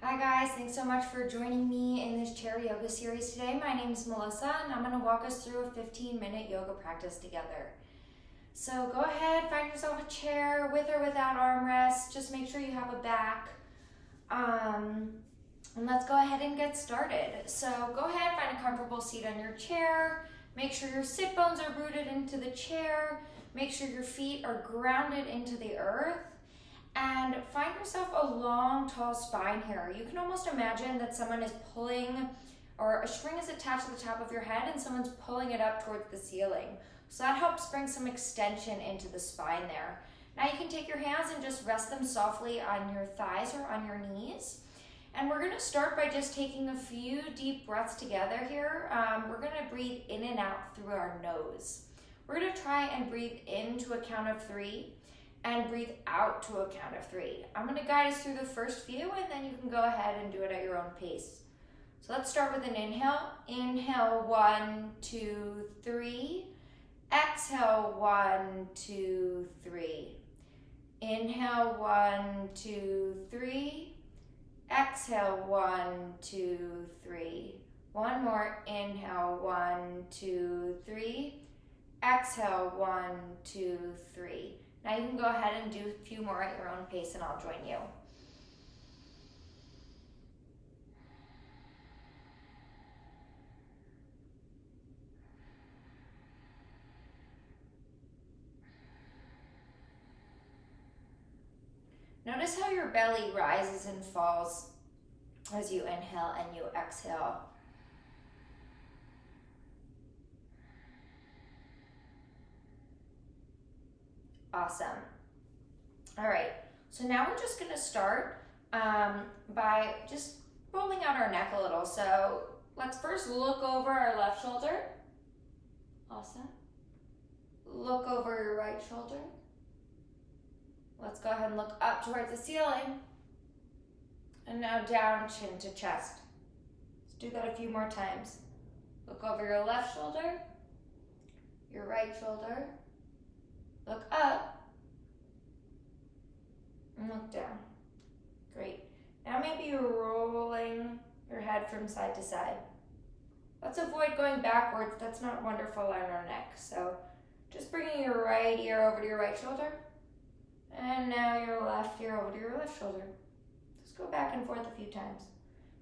Hi guys, thanks so much for joining me in this chair yoga series today. My name is Melissa and I'm going to walk us through a 15-minute yoga practice together. So go ahead, find yourself a chair with or without armrests. Just make sure you have a back. And let's go ahead and get started. So go ahead, find a comfortable seat on your chair. Make sure your sit bones are rooted into the chair. Make sure your feet are grounded into the earth. And find yourself a long, tall spine here. You can almost imagine that someone is pulling, or a string is attached to the top of your head and someone's pulling it up towards the ceiling. So that helps bring some extension into the spine there. Now you can take your hands and just rest them softly on your thighs or on your knees. And we're gonna start by just taking a few deep breaths together here. We're gonna breathe in and out through our nose. We're gonna try and breathe in to a count of 3. And breathe out to a count of 3. I'm going to guide us through the first few and then you can go ahead and do it at your own pace. So let's start with an inhale. Inhale, 1, 2, 3. Exhale, 1, 2, 3. Inhale, 1, 2, 3. Exhale, 1, 2, 3. One more. Inhale, 1, 2, 3. Exhale, 1, 2, 3. Now you can go ahead and do a few more at your own pace and I'll join you. Notice how your belly rises and falls as you inhale and you exhale. Awesome. All right, so now we're just gonna start by just rolling out our neck a little. So let's first look over our left shoulder. Awesome. Look over your right shoulder. Let's go ahead and look up towards the ceiling. And now down, chin to chest. Let's do that a few more times. Look over your left shoulder, your right shoulder. Look up and look down. Great. Now maybe you're rolling your head from side to side. Let's avoid going backwards. That's not wonderful on our neck. So just bringing your right ear over to your right shoulder. And now your left ear over to your left shoulder. Just go back and forth a few times.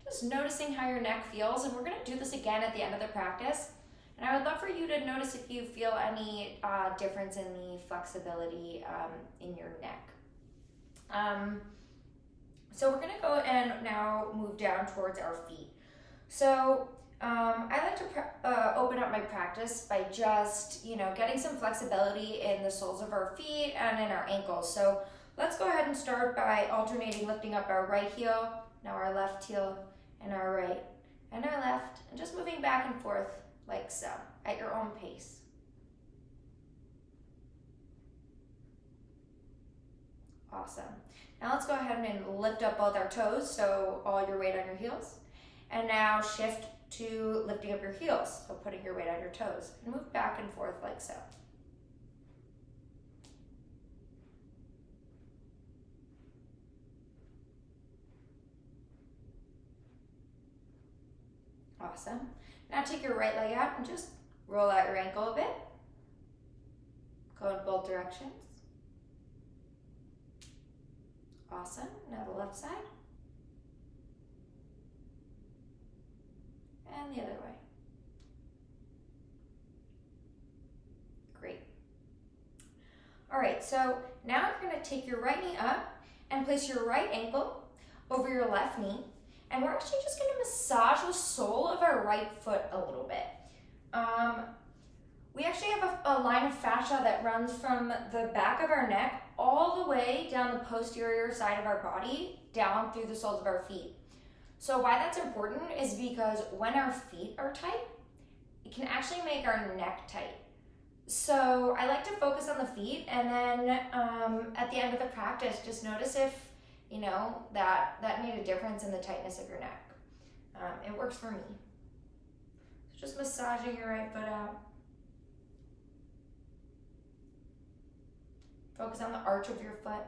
Just noticing how your neck feels. And we're going to do this again at the end of the practice. And I would love for you to notice if you feel any difference in the flexibility in your neck. So we're gonna go and now move down towards our feet. So I like to open up my practice by just, getting some flexibility in the soles of our feet and in our ankles. So let's go ahead and start by alternating lifting up our right heel, now our left heel, and our right, and our left, and just moving back and forth like so, at your own pace. Awesome. Now let's go ahead and lift up both our toes, so all your weight on your heels. And now shift to lifting up your heels, so putting your weight on your toes. And move back and forth like so. Awesome. Now take your right leg out and just roll out your ankle a bit. Go in both directions. Awesome. Now the left side. And the other way. Great. All right, so now you're going to take your right knee up and place your right ankle over your left knee. And we're actually just going to massage the sole of our right foot a little bit. We actually have a line of fascia that runs from the back of our neck all the way down the posterior side of our body, down through the soles of our feet. So why that's important is because when our feet are tight, it can actually make our neck tight. So I like to focus on the feet, and then at the end of the practice, just notice if, that made a difference in the tightness of your neck. It works for me. So just massaging your right foot out. Focus on the arch of your foot.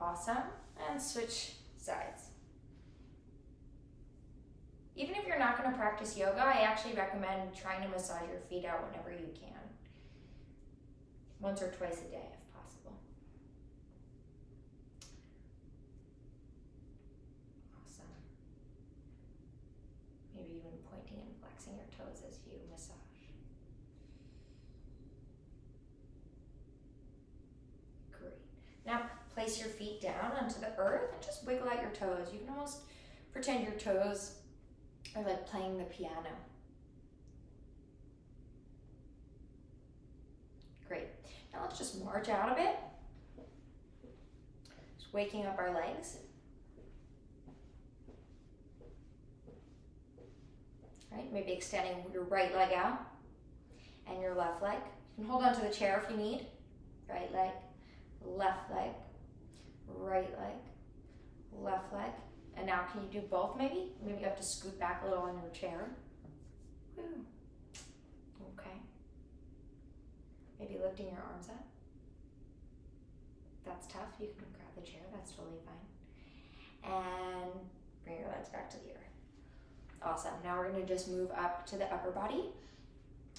Awesome. And switch sides. Even if you're not going to practice yoga, I actually recommend trying to massage your feet out whenever you can. Once or twice a day if possible. Awesome. Maybe even pointing and flexing your toes as you massage. Great. Now place your feet down onto the earth and just wiggle out your toes. You can almost pretend your toes are like playing the piano. Great. Now let's just march out a bit. Just waking up our legs. Right, maybe extending your right leg out and your left leg. You can hold onto the chair if you need. Right leg, left leg, right leg, left leg. And now can you do both maybe? Maybe you have to scoot back a little on your chair. Woo. Okay. Maybe lifting your arms up. If that's tough, you can grab the chair, that's totally fine. And bring your legs back to the earth. Awesome, now we're gonna just move up to the upper body.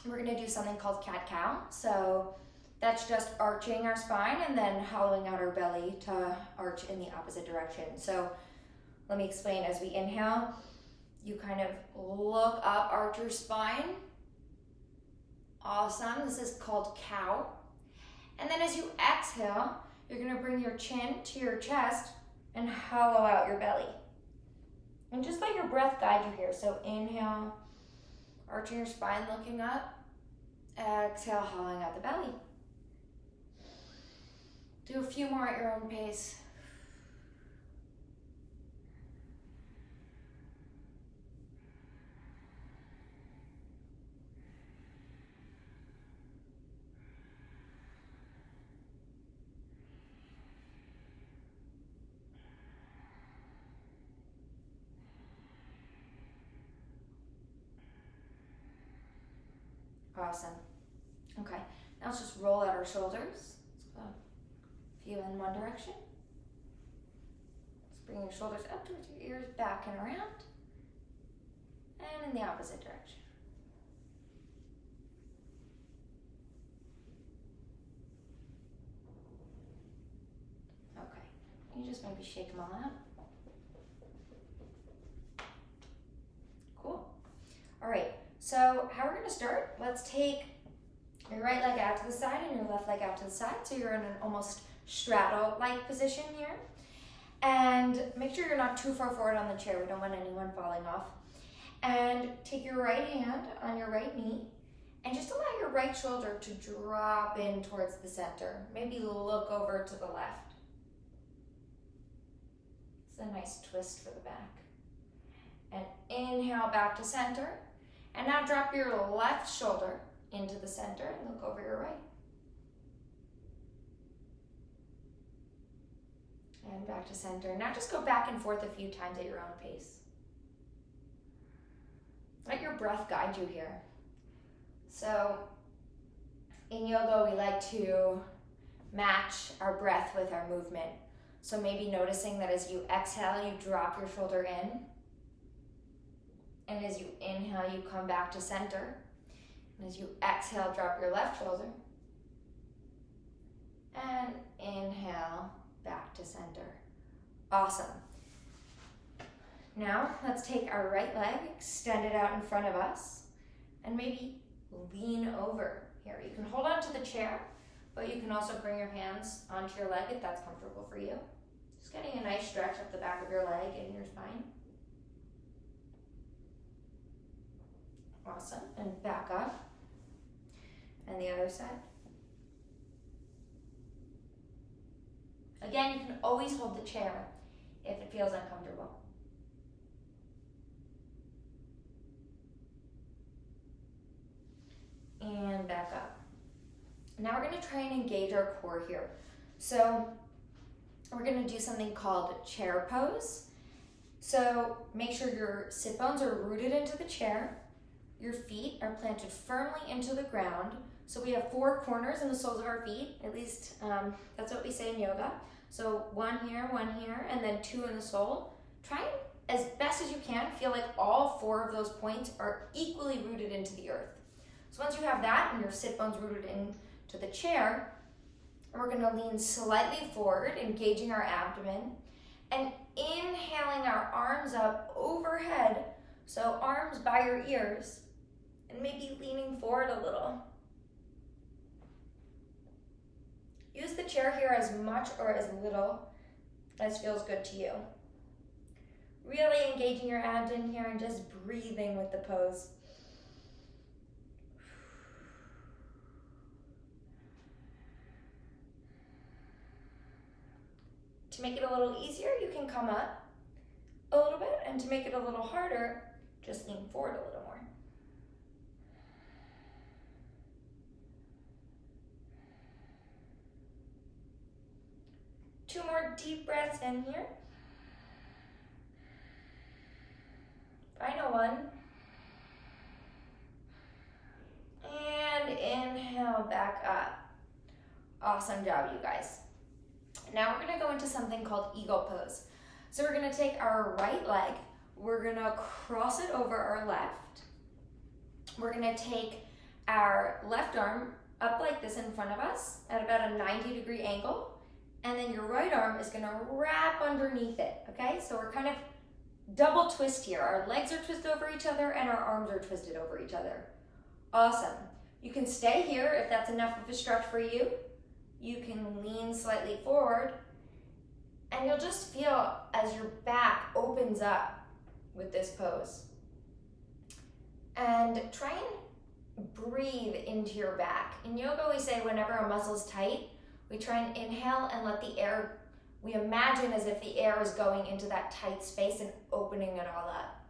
We're gonna do something called cat-cow. So that's just arching our spine and then hollowing out our belly to arch in the opposite direction. So let me explain. As we inhale, you kind of look up, arch your spine. Awesome, this is called cow. And then as you exhale, you're gonna bring your chin to your chest and hollow out your belly. And just let your breath guide you here. So inhale, arching your spine, looking up. Exhale, hollowing out the belly. Do a few more at your own pace. Awesome. Okay, now let's just roll out our shoulders. Let's go a few in one direction. Let's bring your shoulders up towards your ears, back and around. And in the opposite direction. Okay, you just maybe shake them all out. Cool. All right. So how we're gonna start, let's take your right leg out to the side and your left leg out to the side. So you're in an almost straddle-like position here. And make sure you're not too far forward on the chair. We don't want anyone falling off. And take your right hand on your right knee and just allow your right shoulder to drop in towards the center. Maybe look over to the left. It's a nice twist for the back. And inhale back to center. And now drop your left shoulder into the center and look over your right. And back to center. Now just go back and forth a few times at your own pace. Let your breath guide you here. So in yoga, we like to match our breath with our movement. So maybe noticing that as you exhale, you drop your shoulder in. And as you inhale, you come back to center. And as you exhale, drop your left shoulder. And inhale, back to center. Awesome. Now, let's take our right leg, extend it out in front of us, and maybe lean over here. You can hold on to the chair, but you can also bring your hands onto your leg if that's comfortable for you. Just getting a nice stretch up the back of your leg and your spine. Awesome, and back up. And the other side. Again, you can always hold the chair if it feels uncomfortable. And back up. Now we're going to try and engage our core here. So we're going to do something called chair pose. So make sure your sit bones are rooted into the chair. Your feet are planted firmly into the ground. So we have 4 corners in the soles of our feet, at least that's what we say in yoga. So one here, and then 2 in the sole. Try and, as best as you can, feel like all 4 of those points are equally rooted into the earth. So once you have that and your sit bones rooted into the chair, we're gonna lean slightly forward, engaging our abdomen, and inhaling our arms up overhead. So arms by your ears, and maybe leaning forward a little. Use the chair here as much or as little as feels good to you. Really engaging your abdomen here and just breathing with the pose. To make it a little easier, you can come up a little bit, and to make it a little harder, just lean forward a little more. Two more deep breaths in here. Final one. And inhale back up. Awesome job, you guys. Now we're gonna go into something called eagle pose. So we're gonna take our right leg, we're gonna cross it over our left. We're gonna take our left arm up like this in front of us at about a 90-degree angle. And then your right arm is gonna wrap underneath it, okay? So we're kind of double twist here. Our legs are twisted over each other and our arms are twisted over each other. Awesome. You can stay here if that's enough of a stretch for you. You can lean slightly forward, and you'll just feel as your back opens up with this pose. And try and breathe into your back. In yoga, we say whenever a muscle's tight, we try and inhale and let the air, we imagine as if the air is going into that tight space and opening it all up.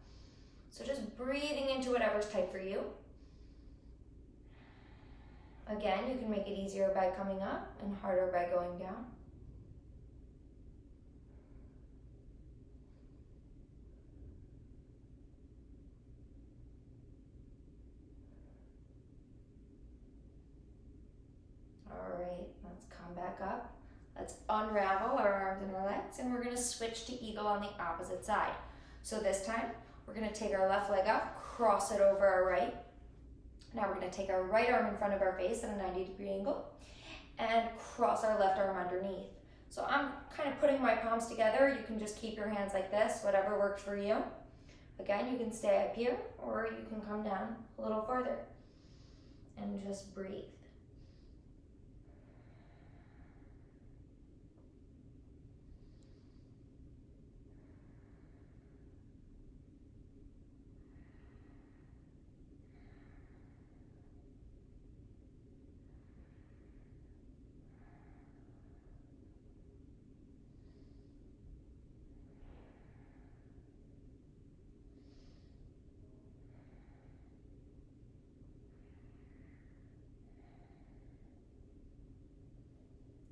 So just breathing into whatever's tight for you. Again, you can make it easier by coming up and harder by going down. All right, let's come back up. Let's unravel our arms and our legs, and we're gonna switch to eagle on the opposite side. So this time, we're gonna take our left leg up, cross it over our right. Now we're gonna take our right arm in front of our face at a 90-degree angle and cross our left arm underneath. So I'm kind of putting my palms together. You can just keep your hands like this, whatever works for you. Again, you can stay up here or you can come down a little farther and just breathe.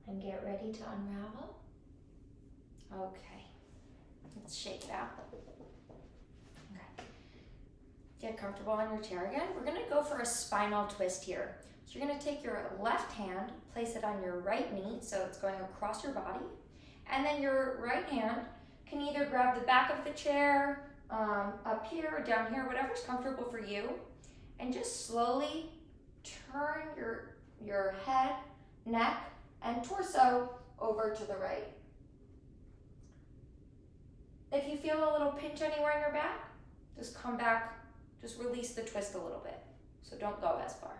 And get ready to unravel. Okay, let's shake it out. Okay, get comfortable on your chair again. We're gonna go for a spinal twist here. So you're gonna take your left hand, place it on your right knee, so it's going across your body, and then your right hand can either grab the back of the chair, up here or down here, whatever's comfortable for you, and just slowly turn your head, neck, and torso over to the right. If you feel a little pinch anywhere in your back, just come back, just release the twist a little bit. So don't go as far.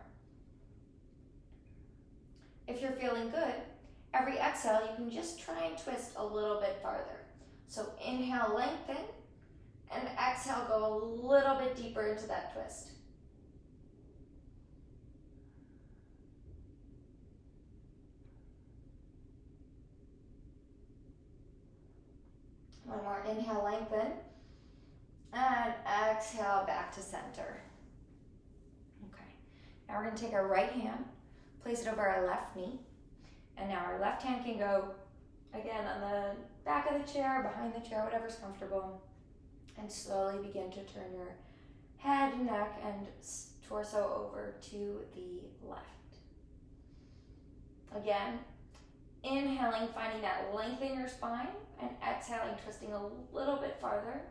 If you're feeling good, every exhale, you can just try and twist a little bit farther. So inhale, lengthen, and exhale, go a little bit deeper into that twist. One more, inhale, lengthen, and exhale back to center. Okay, now we're gonna take our right hand, place it over our left knee, and now our left hand can go, again, on the back of the chair, behind the chair, whatever's comfortable, and slowly begin to turn your head, neck, and torso over to the left. Again, Inhaling, finding that length in your spine, and exhaling, twisting a little bit farther.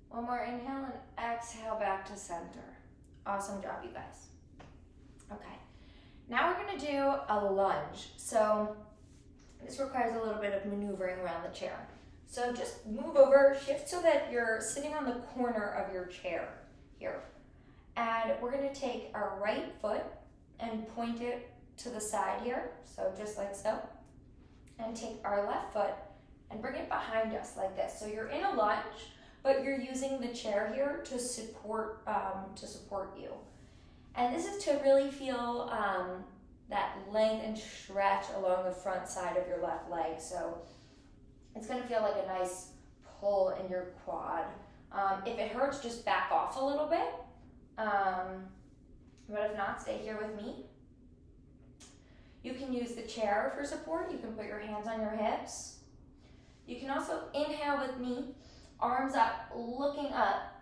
One more inhale and exhale back to center. Awesome job, you guys. Okay, now we're gonna do a lunge. So this requires a little bit of maneuvering around the chair. So just move over, shift so that you're sitting on the corner of your chair here. And we're gonna take our right foot and point it to the side here, so just like so. And take our left foot and bring it behind us like this. So you're in a lunge, but you're using the chair here to support you. And this is to really feel that length and stretch along the front side of your left leg. So it's gonna feel like a nice pull in your quad. If it hurts, just back off a little bit. But if not, stay here with me. You can use the chair for support. You can put your hands on your hips. You can also inhale with me, arms up, looking up,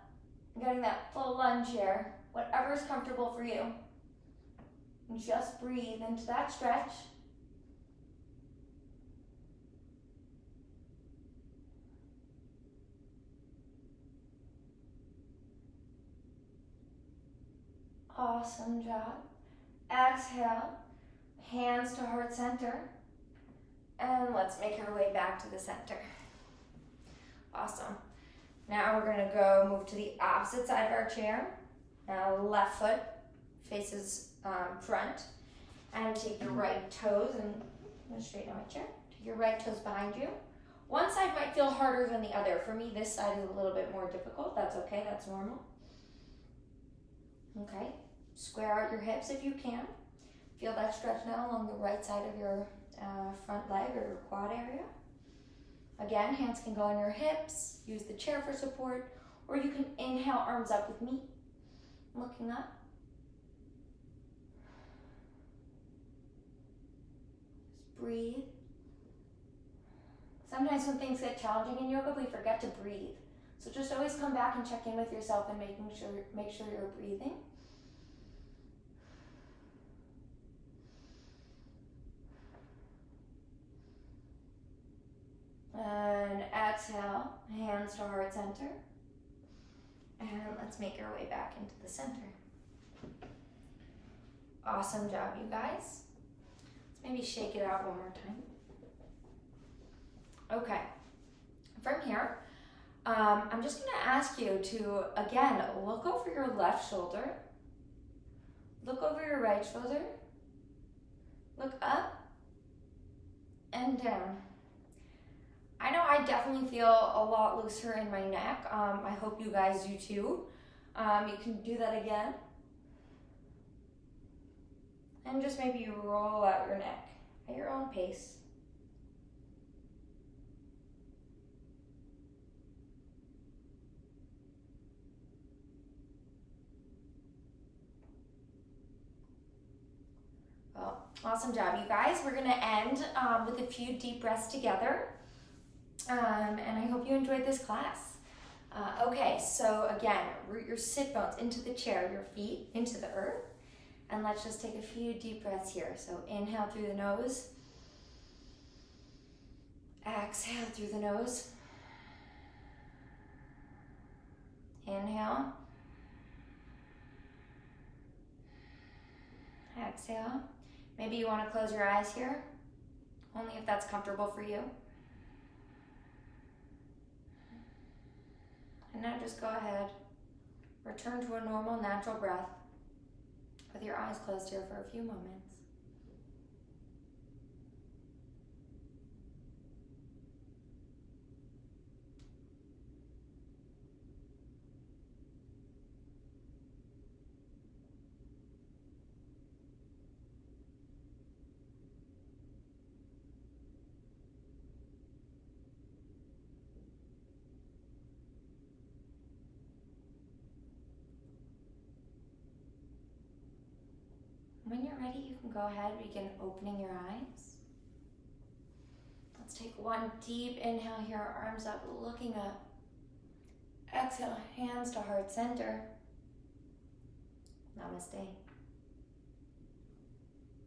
getting that full lunge here, whatever is comfortable for you. And just breathe into that stretch. Awesome job. Exhale, hands to heart center. And let's make our way back to the center. Awesome. Now we're gonna go move to the opposite side of our chair. Now left foot faces front. And take your right toes, and I'm gonna straighten out my chair. Take your right toes behind you. One side might feel harder than the other. For me, this side is a little bit more difficult. That's okay, that's normal. Okay, square out your hips if you can. Feel that stretch now along the right side of your front leg or your quad area. Again, hands can go on your hips, use the chair for support, or you can inhale, arms up with me, looking up. Just breathe. Sometimes when things get challenging in yoga, we forget to breathe. So just always come back and check in with yourself and make sure you're breathing. And exhale, hands to heart center. And let's make our way back into the center. Awesome job, you guys. Let's maybe shake it out one more time. Okay, from here, I'm just gonna ask you to, again, look over your left shoulder, look over your right shoulder, look up and down. I know I definitely feel a lot looser in my neck. I hope you guys do too. You can do that again. And just maybe roll out your neck at your own pace. Well, awesome job, you guys. We're gonna end with a few deep breaths together. And I hope you enjoyed this class. Okay, so again, root your sit bones into the chair, your feet into the earth. And let's just take a few deep breaths here. So inhale through the nose. Exhale through the nose. Inhale. Exhale. Maybe you want to close your eyes here, only if that's comfortable for you. And now just go ahead, return to a normal, natural breath with your eyes closed here for a few moments. When you're ready, you can go ahead and begin opening your eyes. Let's take one deep inhale here, arms up, looking up. Exhale, hands to heart center. Namaste.